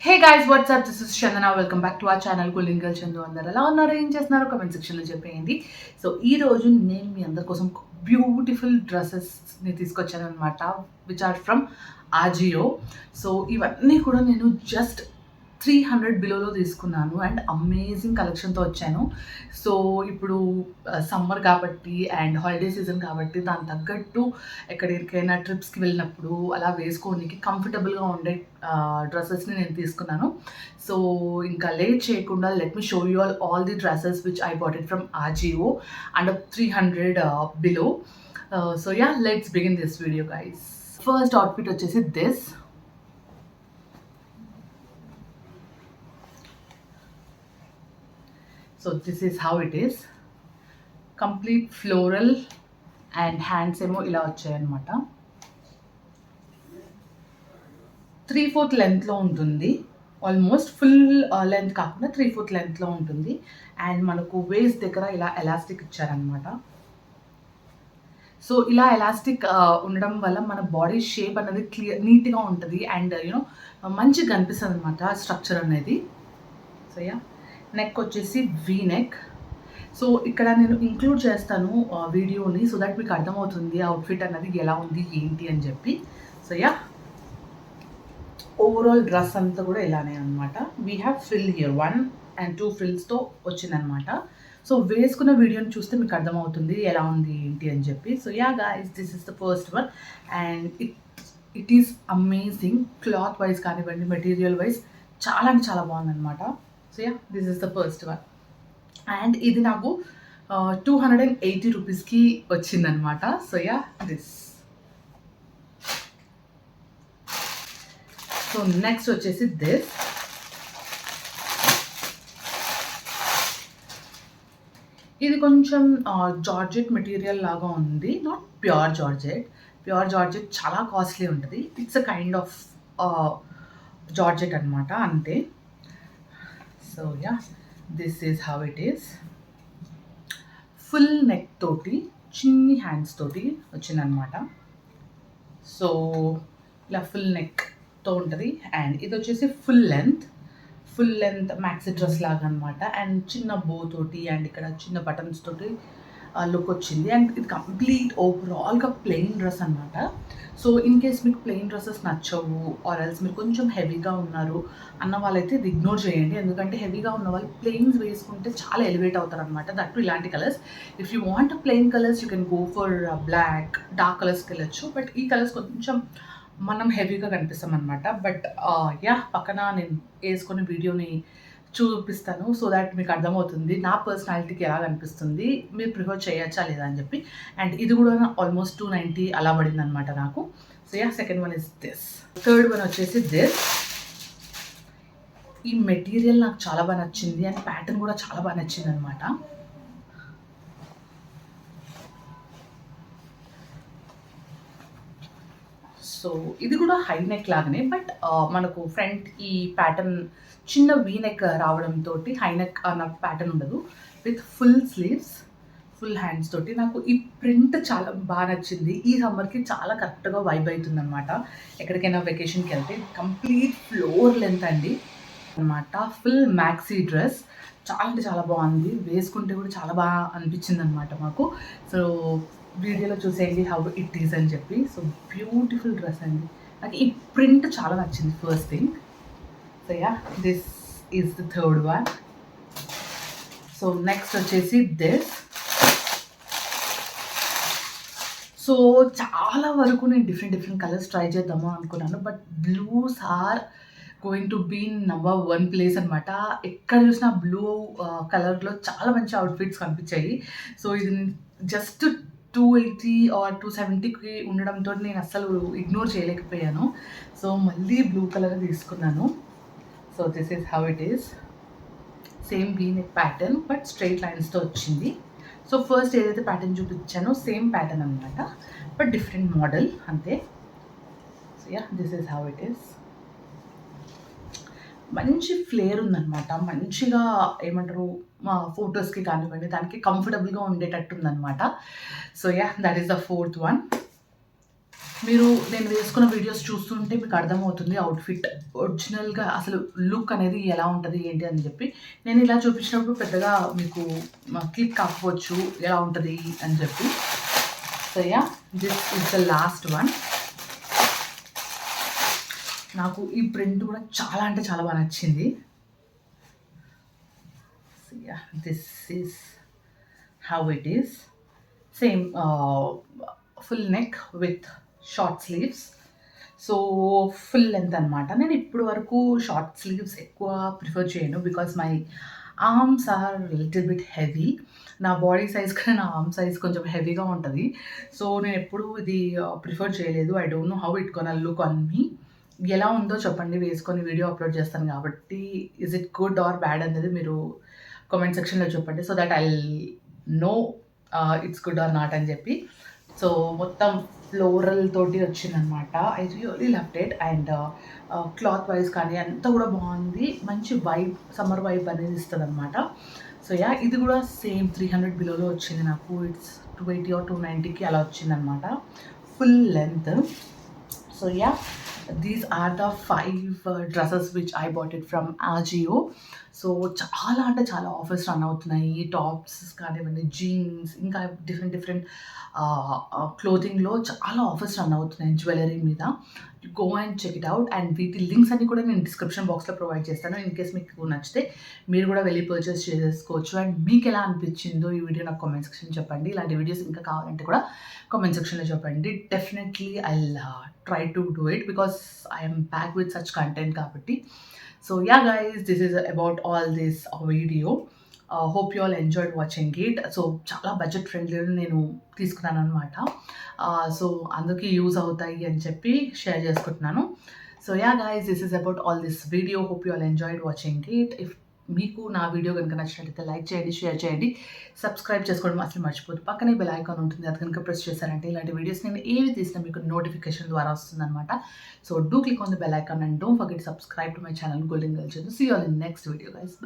Hey guys WhatsApp this is Chandana welcome back to our channel cooling girl Chandu. అందరు ఎలా ఉన్నారు, ఏం చేస్తున్నారు కామెంట్ సెక్షన్లో చెప్పేయండి. సో ఈ రోజు నేను మీ అందరి కోసం బ్యూటిఫుల్ డ్రెస్సెస్ని తీసుకొచ్చాను అనమాట, which are from Ajio. So ఇవన్నీ కూడా నేను జస్ట్ 300 బిలోలో తీసుకున్నాను అండ్ అమేజింగ్ కలెక్షన్తో వచ్చాను. సో ఇప్పుడు సమ్మర్ కాబట్టి అండ్ హాలిడే సీజన్ కాబట్టి దాని తగ్గట్టు ఎక్కడికైనా ట్రిప్స్కి వెళ్ళినప్పుడు అలా వేసుకోనికి కంఫర్టబుల్గా ఉండే డ్రెస్సెస్ని నేను తీసుకున్నాను. సో ఇంకా లేట్ చేయకుండా let me show you all the dresses which I bought it from Ajio and 300 below. So yeah, let's begin this video guys. First outfit వచ్చేసి this. So this is how it is. Complete floral and hands ఏమో ఇలా వచ్చాయన్నమాట. 3/4 లెంత్లో ఉంటుంది, almost full length కాకుండా 3/4 లెంత్లో ఉంటుంది. And మనకు వేస్ట్ దగ్గర ఇలా ఎలాస్టిక్ ఇచ్చారనమాట. సో ఇలా ఎలాస్టిక్ ఉండడం వల్ల మన బాడీ షేప్ అనేది నీట్గా ఉంటుంది అండ్ యూనో మంచిగా కనిపిస్తుంది అనమాట స్ట్రక్చర్ అనేది. సో యా, నెక్ వచ్చేసి వీ నెక్. సో ఇక్కడ నేను ఇంక్లూడ్ చేస్తాను వీడియోని, సో దట్ మీకు అర్థమవుతుంది అవుట్ఫిట్ అన్నది ఎలా ఉంది ఏంటి అని చెప్పి. సో యా, ఓవరాల్ డ్రెస్ అంతా కూడా ఇలానే అనమాట. We have frill here 1 and 2 ఫ్రిల్స్తో వచ్చిందనమాట. సో వేసుకున్న వీడియోని చూస్తే మీకు అర్థమవుతుంది ఎలా ఉంది ఏంటి అని చెప్పి. So yeah guys, this is the first one and it is amazing. Cloth wise కానివ్వండి, మెటీరియల్ వైజ్ చాలా అంటే చాలా బాగుందనమాట. So yeah, this is the first one and ఇది నాకు 280 రూపీస్కి వచ్చిందనమాట. So yeah, this. So next వచ్చేసి దిస్. ఇది కొంచెం జార్జెట్ మెటీరియల్ లాగా ఉంది, not pure georgette. Pure georgette చాలా కాస్ట్లీ ఉంటుంది. It's a kind of georgette అనమాట, అంతే. So yeah, this is how it is. Full neck తోటి చిన్ని హ్యాండ్స్ తోటి వచ్చిందనమాట. సో ఇలా ఫుల్ నెక్తో ఉంటుంది అండ్ ఇది వచ్చేసి ఫుల్ లెంత్ మ్యాక్సీ డ్రెస్ లాగా అనమాట. అండ్ చిన్న బో తోటి అండ్ ఇక్కడ చిన్న బటన్స్ తోటి లుక్ వచ్చింది. అండ్ ఇది కంప్లీట్ ఓవరాల్గా ప్లెయిన్ డ్రెస్ అనమాట. సో ఇన్ కేస్ మీకు ప్లెయిన్ డ్రెస్సెస్ నచ్చవు ఆర్ ఎల్స్ మీరు కొంచెం హెవీగా ఉన్నారు అన్న వాళ్ళైతే ఇది ఇగ్నోర్ చేయండి, ఎందుకంటే హెవీగా ఉన్న వాళ్ళు ప్లెయిన్స్ వేసుకుంటే చాలా ఎలివేట్ అవుతారు అనమాట. దట్టు ఇలాంటి colours. If you want plain colours you can go for black, dark కలర్స్కి వెళ్ళచ్చు. బట్ ఈ కలర్స్ కొంచెం మనం హెవీగా కనిపిస్తాం అనమాట. బట్ యా, పక్కన నేను వేసుకునే వీడియోని చూపిస్తాను, సో దాట్ మీకు అర్థమవుతుంది నా పర్సనాలిటీకి ఎలా కనిపిస్తుంది, మీరు ప్రిఫర్ చేయొచ్చా లేదా అని చెప్పి. అండ్ ఇది కూడా ఆల్మోస్ట్ 290 అలా పడింది అనమాట నాకు. So yeah, second one is this. Third one వచ్చేసి దిస్. ఈ మెటీరియల్ నాకు చాలా బాగా నచ్చింది అండ్ ప్యాటర్న్ కూడా చాలా బాగా నచ్చింది అనమాట. సో ఇది కూడా హై నెక్ లాగానే, బట్ మనకు ఫ్రంట్ ఈ ప్యాటర్న్ చిన్న వీ నెక్ రావడంతో హై నెక్ అన్న ప్యాటర్న్ ఉండదు, with full sleeves, full hands తోటి. నాకు ఈ ప్రింట్ చాలా బాగా నచ్చింది. ఈ సమ్మర్కి చాలా కరెక్ట్గా వైబ్ అవుతుంది అనమాట. ఎక్కడికైనా వెకేషన్కి వెళ్తే కంప్లీట్ ఫ్లోర్ లెంత్ అండి అనమాట. ఫుల్ మ్యాక్సీ డ్రెస్ చాలా అంటే చాలా బాగుంది, వేసుకుంటే కూడా చాలా బాగా అనిపించింది అనమాట మాకు. సో వీడియోలో చూసేయండి హౌ ఇట్ ఈస్ అని చెప్పి. సో బ్యూటిఫుల్ డ్రెస్ అండి, నాకు ఈ ప్రింట్ చాలా నచ్చింది first thing. So yeah, this is the third one. So next వచ్చేసి దిస్. సో చాలా వరకు నేను డిఫరెంట్ కలర్స్ ట్రై చేద్దాము అనుకున్నాను, but blues are going to be number 1 place అనమాట. ఎక్కడ చూసినా బ్లూ కలర్లో చాలా మంచి అవుట్ఫిట్స్ కనిపించాయి. సో ఇది జస్ట్ 280 ఆర్ 270కి ఉండడంతో నేను అస్సలు ఇగ్నోర్ చేయలేకపోయాను. సో మళ్ళీ బ్లూ కలర్ తీసుకున్నాను. So this is how it is. Same V neck pattern but straight లైన్స్తో వచ్చింది. సో ఫస్ట్ ఏదైతే ప్యాటర్న్ చూపించానో సేమ్ ప్యాటర్న్ అనమాట, బట్ డిఫరెంట్ మోడల్ అంతే. So yeah, this is how it is. మంచి ఫ్లేర్ ఉందన్నమాట, మంచిగా ఏమంటారు మా ఫొటోస్కి కానివ్వండి దానికి కంఫర్టబుల్గా ఉండేటట్టు ఉందన్నమాట. So yeah, that is the fourth one. మీరు నేను వేసుకున్న వీడియోస్ చూస్తుంటే మీకు అర్థమవుతుంది అవుట్‌ఫిట్ ఒరిజినల్‌గా అసలు లుక్ అనేది ఎలా ఉంటది, ఏంటి అని చెప్పి. నేను ఇలా చూపించినప్పుడు పెద్దగా మీకు క్లిక్ కాకపోవచ్చు ఎలా ఉంటది అని చెప్పి. So yeah! This is the last one. నాకు ఈ ప్రింట్ కూడా చాలా అంటే చాలా బాగా నచ్చింది. So yeah! This is how it is. Same full neck with short sleeves. So full length అనమాట. నేను ఇప్పుడు వరకు షార్ట్ స్లీవ్స్ ఎక్కువ ప్రిఫర్ చేయను because my arms are little bit heavy. నా బాడీ సైజ్ కన్నా నా ఆర్మ్ సైజ్ కొంచెం హెవీగా ఉంటుంది. సో నేను ఎప్పుడూ ఇది ప్రిఫర్ చేయలేదు. I don't know how it gonna look on me. ఎలా ఉందో చెప్పండి, వేసుకొని వీడియో అప్లోడ్ చేస్తాను కాబట్టి is it good or bad అనేది మీరు కామెంట్ సెక్షన్లో చెప్పండి. So that I know it's good or not అని చెప్పి. సో మొత్తం ఫ్లోరల్ తోటి వచ్చిందనమాట. I really loved it. And cloth wise కానీ అంతా కూడా బాగుంది. మంచి వైబ్, సమ్మర్ వైబ్ అనేది ఇస్తుంది అనమాట. సో యా, ఇది కూడా సేమ్ 300 బిలోలో వచ్చింది నాకు. ఇట్స్ 280 ఆర్ 290కి అలా వచ్చిందనమాట, full length. So ya, these are the 5 dresses which I bought it from Ajio. So చాలా అంటే చాలా ఆఫర్స్ రన్ అవుతున్నాయి. టాప్స్ కానివ్వండి, జీన్స్, ఇంకా డిఫరెంట్ డిఫరెంట్ క్లోతింగ్లో చాలా ఆఫర్స్ రన్ అవుతున్నాయి జ్యువెలరీ మీద. Go and check it out. And వీటి లింక్స్ అన్ని కూడా నేను డిస్క్రిప్షన్ బాక్స్లో ప్రొవైడ్ చేస్తాను. ఇన్ కేస్ మీకు నచ్చితే మీరు కూడా వెళ్ళి పర్చేస్ చేసుకోవచ్చు. అండ్ మీకు ఎలా అనిపించిందో ఈ వీడియో నాకు కామెంట్ సెక్షన్ చెప్పండి. ఇలాంటి వీడియోస్ ఇంకా కావాలంటే కూడా కామెంట్ సెక్షన్లో చెప్పండి. Definitely I try to do it because I'm back with such content కాబట్టి. So yeah guys, this is about all this video. Hope you all enjoyed watching it. So చాలా budget ఫ్రెండ్లీలో నేను తీసుకున్నాను అనమాట. సో అందుకే use అవుతాయి అని చెప్పి షేర్ చేసుకుంటున్నాను. So yeah guys, this is about all this video. Hope you all enjoyed watching it. If మీకు నా వీడియో కనుక నచ్చినట్లయితే లైక్ చేయండి, షేర్ చేయండి, సబ్స్క్రైబ్ చేసుకోవడం అసలు మర్చిపోదు. పక్కనే బెల్ ఐకాన్ ఉంటుంది, అది కనుక ప్రెస్ చేశారంటే ఇలాంటి వీడియోస్ నేను ఏవి తీసినా మీకు నోటిఫికేషన్ ద్వారా వస్తుందన్నమాట. So do click on the bell icon and don't forget subscribe to my channel golden girl. See you all in next video guys.